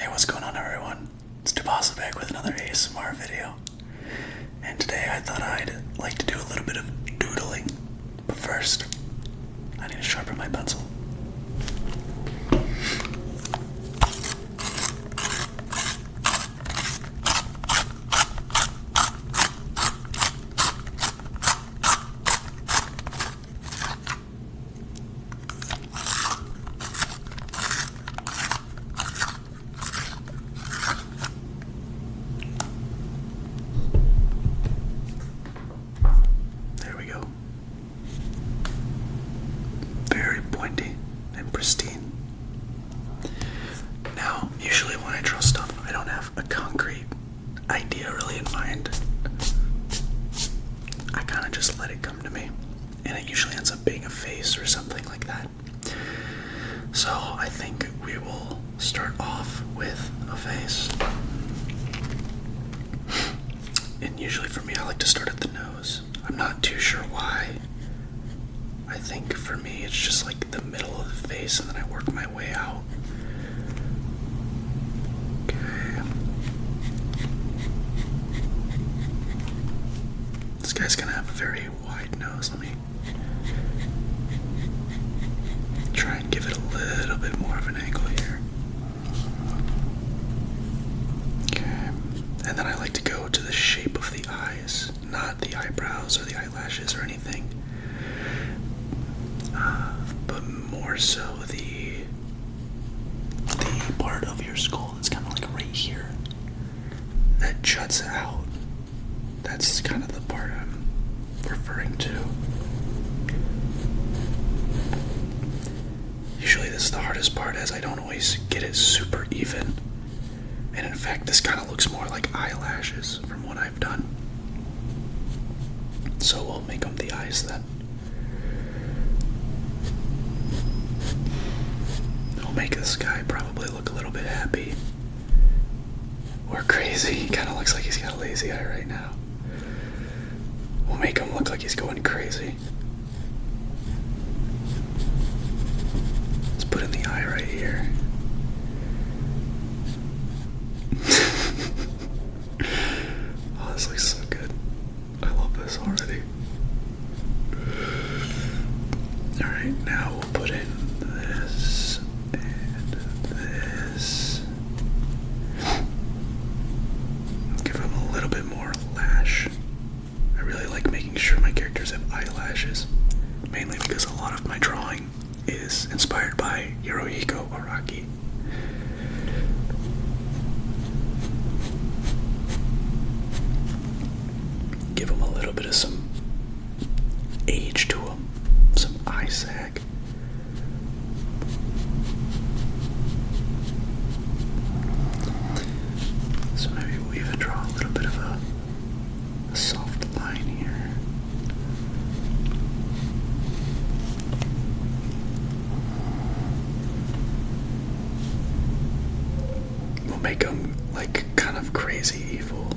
Hey, what's going on, everyone? It's Tabasa back with another ASMR video. And today I thought I'd like to do a little bit of doodling. But first, I need to sharpen my pencil. There we go. Very pointy and pristine. Now, usually when I draw stuff, I don't have a concrete idea really in mind. I kind of just let it come to me, and it usually ends up being a face or something like that. So I think we will start off with a face. And usually for me, I like to start at the nose. I'm not too sure why. I think for me, it's just like the middle of the face, and then I work my way out. Okay. This guy's gonna have a very wide nose. Let me try and give it a little bit more of an angle here. Okay. And then I like to go to the shape of the eyes, not the eyebrows or the eyelashes or anything. But more so the part of your skull that's kind of like right here that juts out. That's kind of the part I'm referring to. Usually this is the hardest part, as I don't always get it super even. And in fact, this kind of looks more like eyelashes from what I've done. So we'll make them the eyes then. We'll make this guy probably look a little bit happy. Or crazy. He kind of looks like he's got a lazy eye right now. We'll make him look like he's going crazy. Let's put in the eye right here. Oh, this looks so good. I love this already. Alright, now we'll put in this and this. Give him a little bit more lash. I really like making sure my characters have eyelashes, mainly because a lot of my drawing is inspired by Hirohiko Araki. Give him a little bit of some age to him, some eye sag. So maybe we'll even draw a little bit of a soft line here. We'll make him like kind of crazy evil.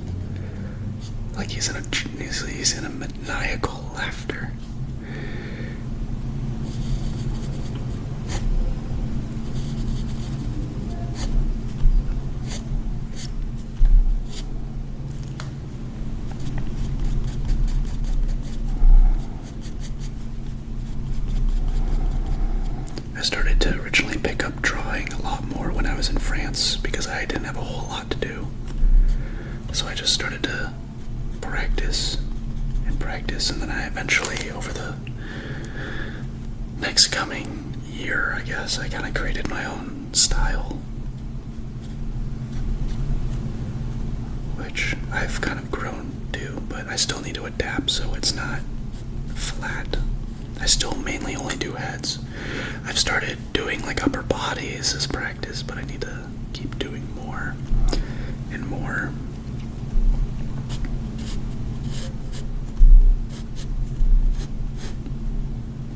Like he's in a maniacal laughter. I started to originally pick up drawing a lot more when I was in France because I didn't have a whole lot to do. So I just started to practice, and then I eventually, over the next coming year, I guess, I kind of created my own style, which I've kind of grown to, but I still need to adapt so it's not flat. I still mainly only do heads. I've started doing like upper bodies as practice, but I need to keep doing more and more.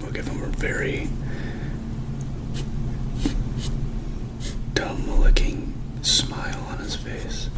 We'll give him a very dumb looking smile on his face.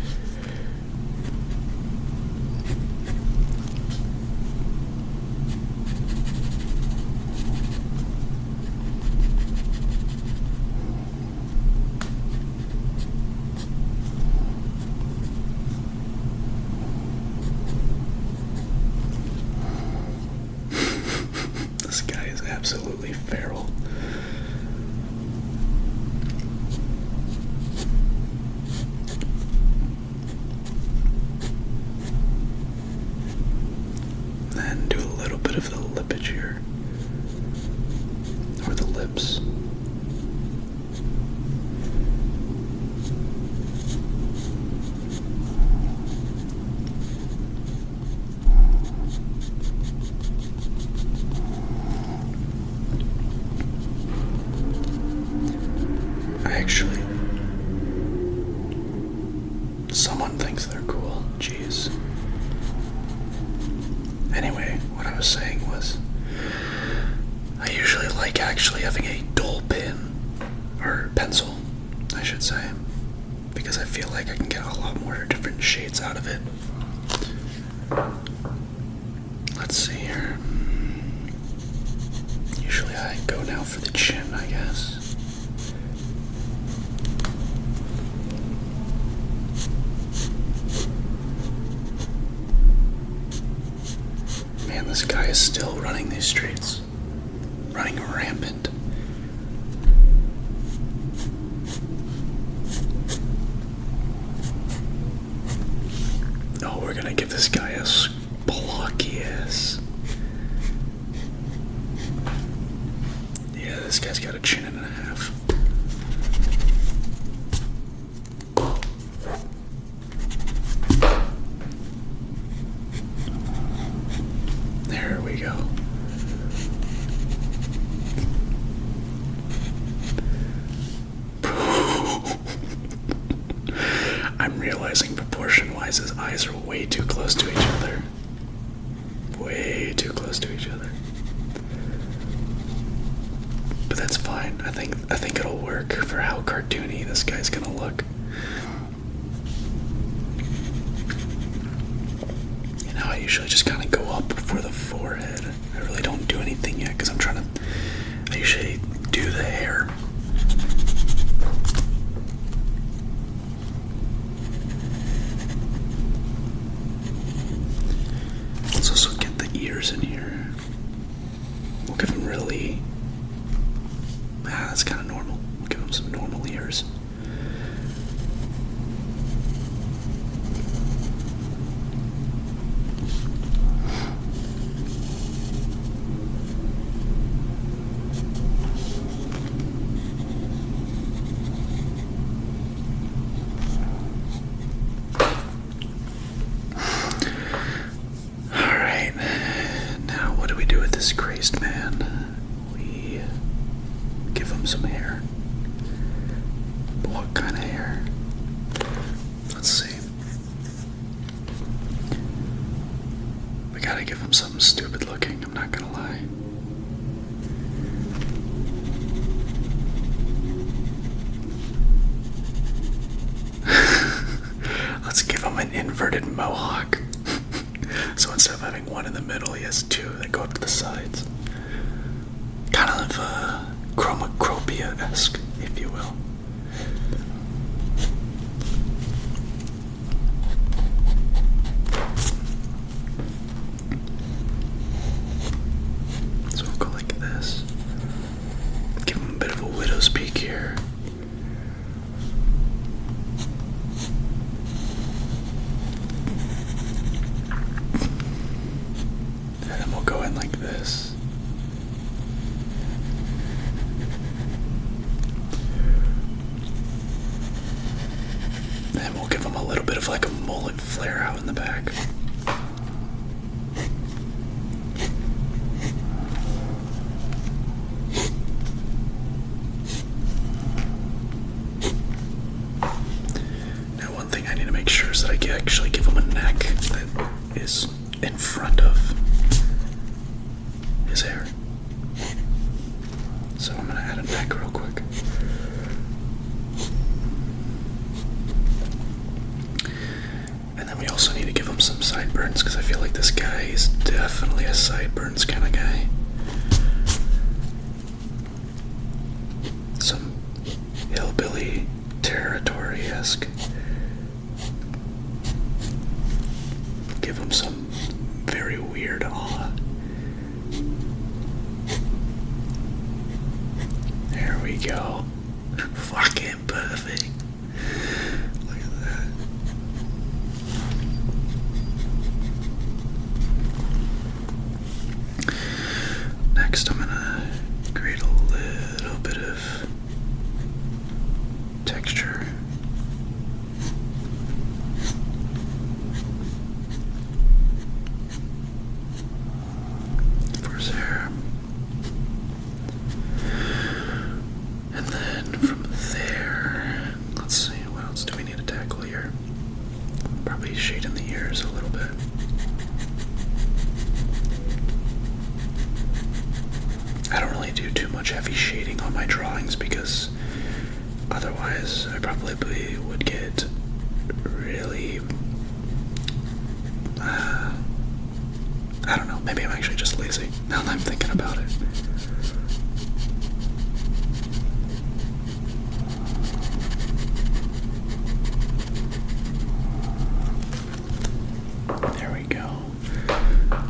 because I feel like I can get a lot more different shades out of it. Let's see here. Usually I go now for the chin, I guess. Man, this guy is still running these streets. Running rampant. Oh, we're gonna give this guy a blocky ass. Yeah, this guy's got a chin and a half. There we go. I'm realizing proportion-wise his eyes are way too close to each other. Way too close to each other. But that's fine. I think it'll work for how cartoony this guy's gonna look. You know, I usually just kind of go up for the forehead. I really don't do anything yet because I usually do the hair. Let's also get the ears in here. We'll give him really... that's kind of normal. We'll give him some normal ears. This crazed man, we give him some hair. But what kind of hair? Let's see. We gotta give him something stupid looking, I'm not gonna lie. Let's give him an inverted mohawk. So instead of having one in the middle, he has two that go up to the sides. Kind of chromacropia-esque, if you will. So we'll go like this. Give him a bit of a widow's peak here. Go in like this. And we'll give him a little bit of like a mullet flare out in the back. Now one thing I need to make sure is that I actually give him a neck that is in front of his hair. So I'm gonna add a neck real quick. And then we also need to give him some sideburns because I feel like this guy is definitely a sideburns kind of guy. Some hillbilly territory-esque. Give him some very weird awe. There we go. Fucking perfect. Look at that. Next, I'm gonna create a little bit of texture. For his hair. And then probably would get really, I don't know, maybe I'm actually just lazy now that I'm thinking about it. There we go.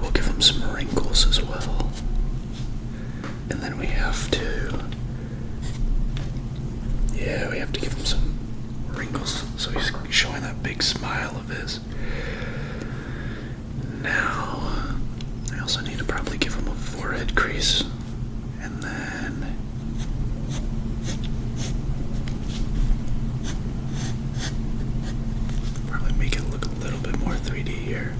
We'll give him some wrinkles as well. And then we have to, yeah, we have to give him some wrinkles so he's showing that big smile of his. Now, I also need to probably give him a forehead crease, and then probably make it look a little bit more 3D here.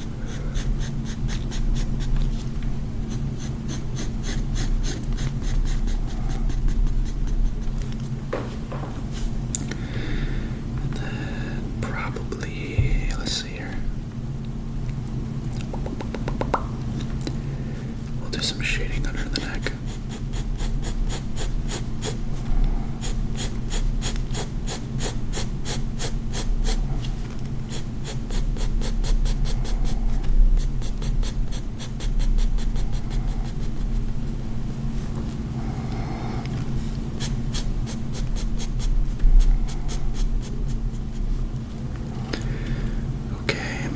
And then probably, let's see here. We'll do some shading under the neck. Okay.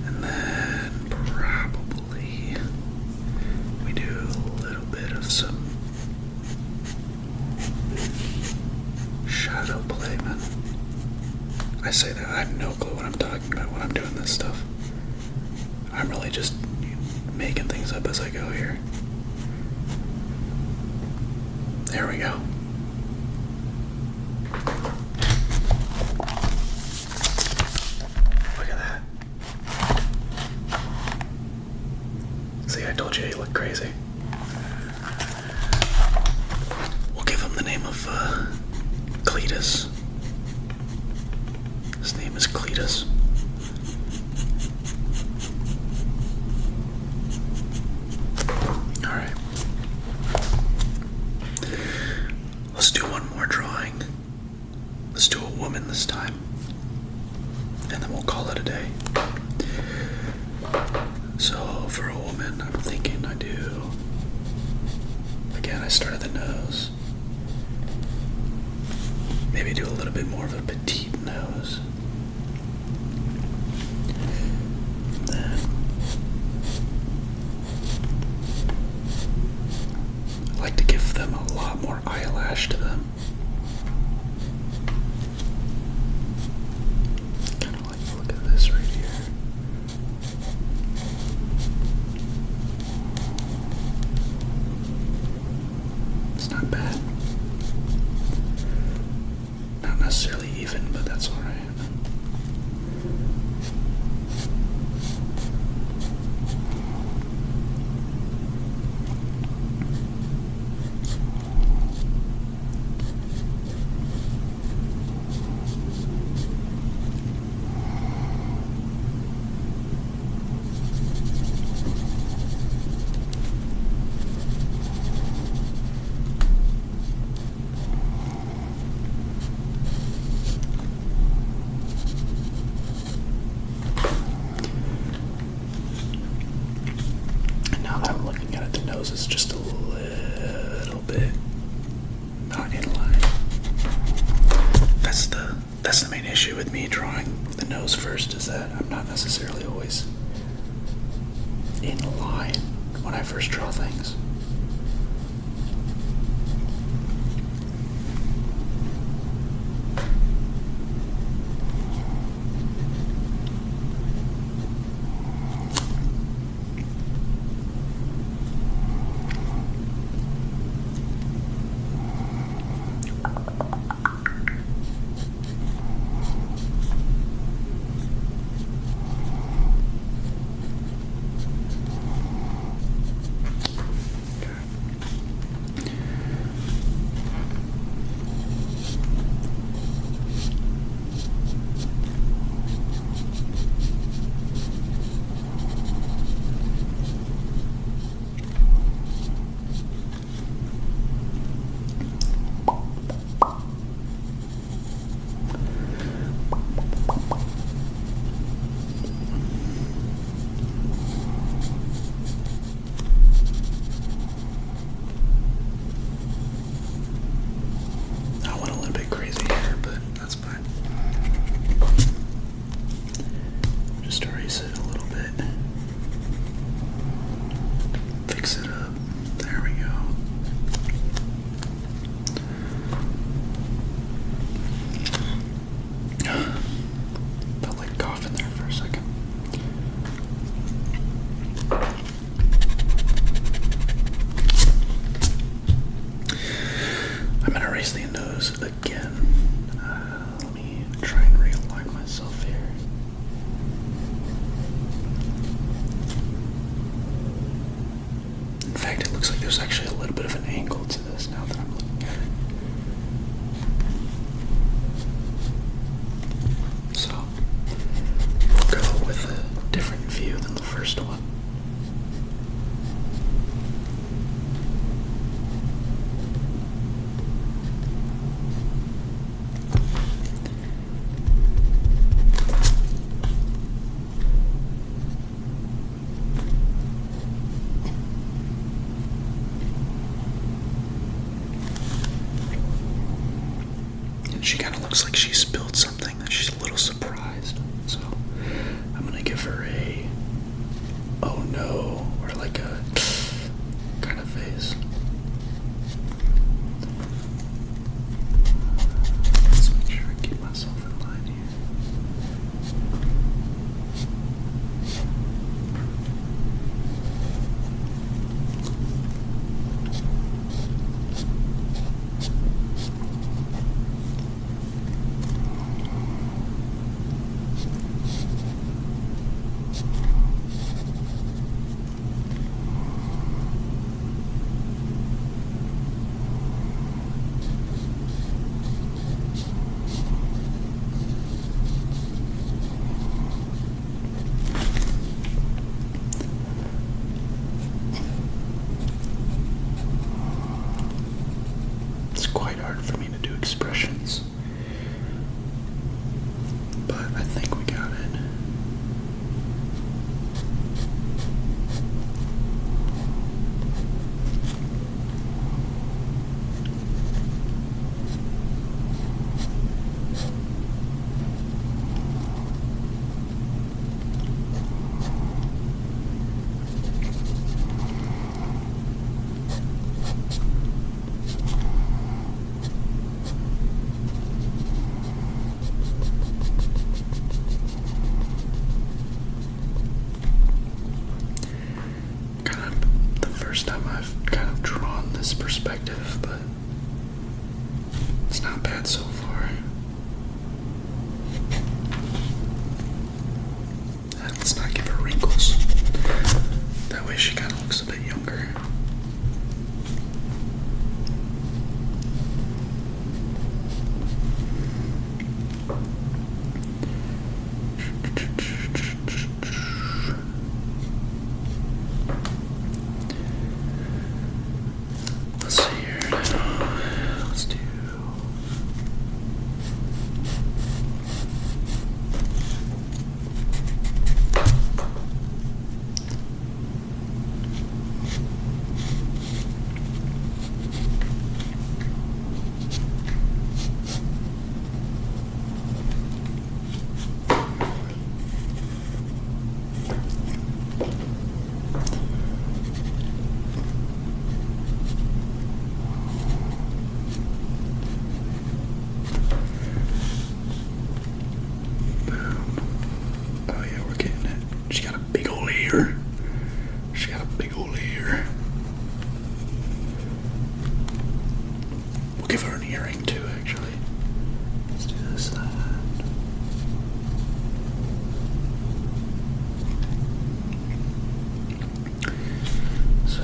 And then probably we do a little bit of some shadow play, man. I say that, I have no clue what I'm talking about when I'm doing this stuff. I'm really just making things up as I go here. There we go. Look at that. See, I told you he looked crazy. We'll give him the name of Cletus. His name is Cletus. Alright. Let's do one more drawing. Let's do a woman this time. And then we'll call it a day. So for a woman, I'm thinking I do, again, I start at the nose. Maybe do a little bit more of a petite nose. Then I like to give them a lot more eyelash to them. Kind of like, look at this right here. It's not bad. Not necessarily even, but that's alright. Now that I'm looking at it, the nose is just a little bit not in line. That's the main issue with me drawing the nose first, is that I'm not necessarily always in line when I first draw things. again. Let me try and realign myself here. In fact, it looks like there's actually a little bit of an angle to this now that I'm looking at it. So, we'll go with a different view than the first one. She kind of looks like she spilled something, that she's a little surprised. So I'm gonna give her a oh no, or like a kind of face. Let's make sure I keep myself in line here. It's quite hard for me to do expressions, but I think we got it. First time I've kind of drawn this perspective, but it's not bad so far. Let's not give her wrinkles. That way she kind of looks a bit younger. She got a big old ear. We'll give her an earring too, actually. Let's do this then. So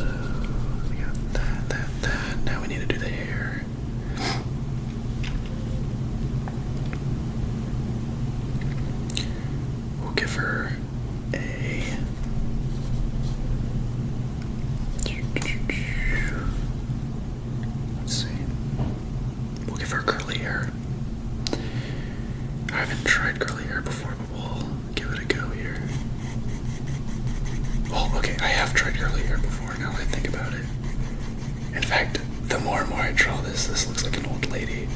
we got that. Now we need to do the hair. We'll give her curly hair. I haven't tried curly hair before, but we'll give it a go here. Oh, okay, I have tried curly hair before, now that I think about it. In fact, the more and more I draw this looks like an old lady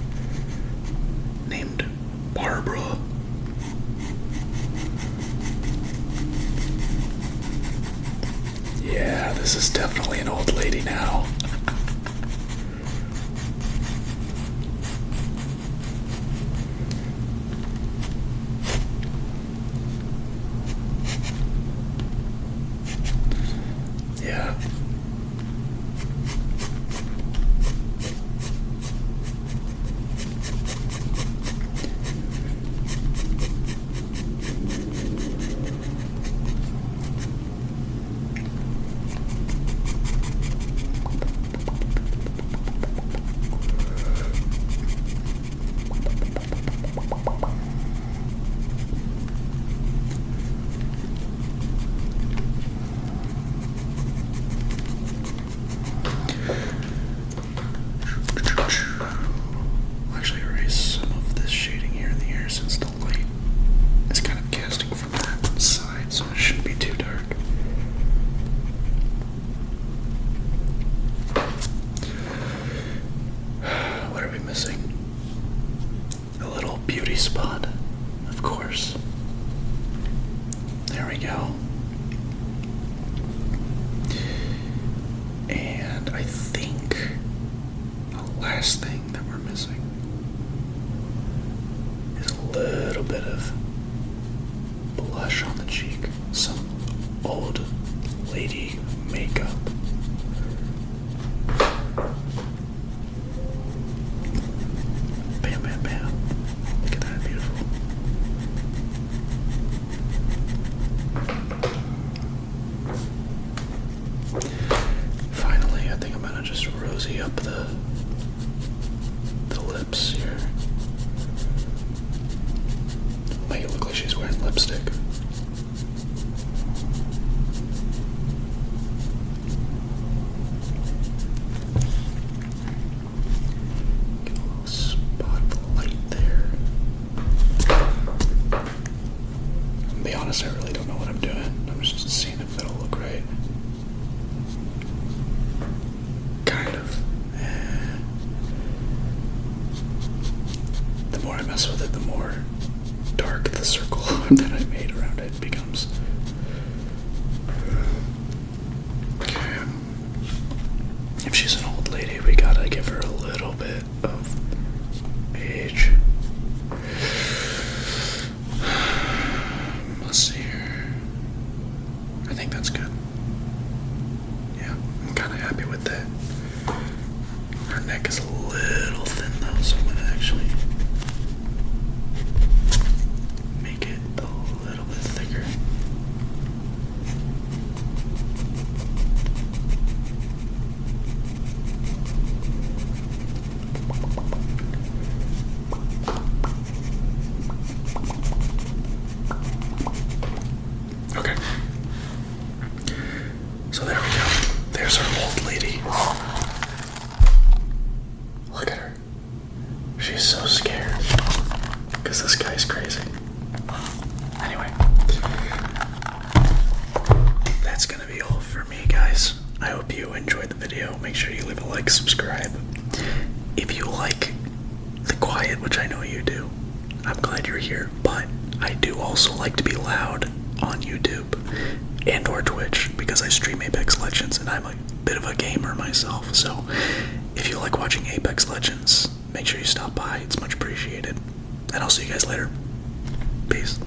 named Barbara. Yeah, this is definitely an old lady now. Yeah. beauty spot, of course. There we go. And I think the last thing that we're missing is a little bit of blush on the cheek. Some old lady makeup. Bam, bam, bam. Look at that, beautiful. Finally, I think I'm gonna just rosy up the lips here. Make it look like she's wearing lipstick. Get a little spot of light there. To be honest, I really don't know what I'm doing. I'm just seeing if it'll look right. Kind of. The more I mess with it, the more dark the circle that I made around it becomes. Okay. If she's an old lady, we gotta give her a little bit of age. Let's see here. I think that's good. Yeah, I'm kind of happy with that. Her neck is a little thin though, so I'm gonna actually make it a little bit thicker. Okay. So there we go. There's our old lady. Look at her. She's so scared. Because this guy's crazy. Anyway. That's gonna be all for me, guys. I hope you enjoyed the video. Make sure you leave a like, subscribe. If you like the quiet, which I know you do, I'm glad you're here. But I do also like to be loud on YouTube and or Twitch because I stream Apex Legends and I'm a bit of a gamer myself. So if you like watching Apex Legends, make sure you stop by. It's much appreciated. And I'll see you guys later. Peace.